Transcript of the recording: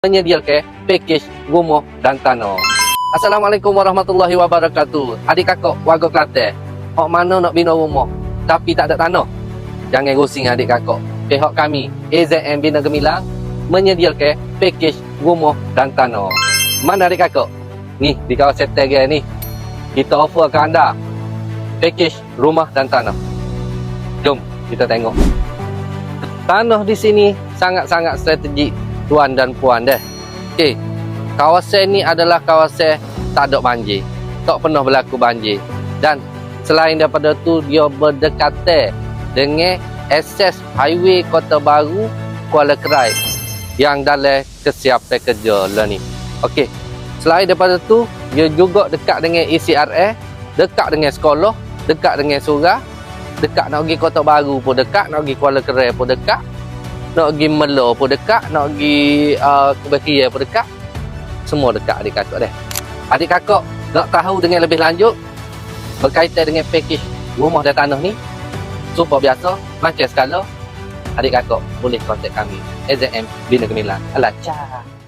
menyediakan pakej rumah dan tanah. Assalamualaikum warahmatullahi wabarakatuh. Adik kakak warga Kelantan, hok mana nak bina rumah tapi tak ada tanah? Jangan rusing adik kakak. Pihak kami AZM Bina Gemilang menyediakan pakej rumah dan tanah. Mana adik kakak? Ni di kawasan Tegel ni. Kita offer ke anda pakej rumah dan tanah. Jom kita tengok. Tanah di sini sangat-sangat strategik tuan dan puan deh. Okey. Kawasan ni adalah kawasan tak ada banjir. Tak pernah berlaku banjir. Dan selain daripada tu dia berdekatan dengan akses highway Kota Baru Kuala Krai yang dalam kesiapan kerja lah ni. Okey. Selain daripada tu dia juga dekat dengan ECRA, dekat dengan sekolah, dekat dengan surau, dekat nak pergi Kota Baru pun dekat, nak pergi Kuala Krai pun dekat, nak pergi Melo pun dekat, nak pergi Kebahagiaan pun dekat. Semua dekat adik kakak dah. Adik kakak nak tahu dengan lebih lanjut berkaitan dengan pakej rumah dan tanah ni, super biasa, macam skala, adik kakak boleh kontak kami AZM Bina Gemilang. Alah, ciao.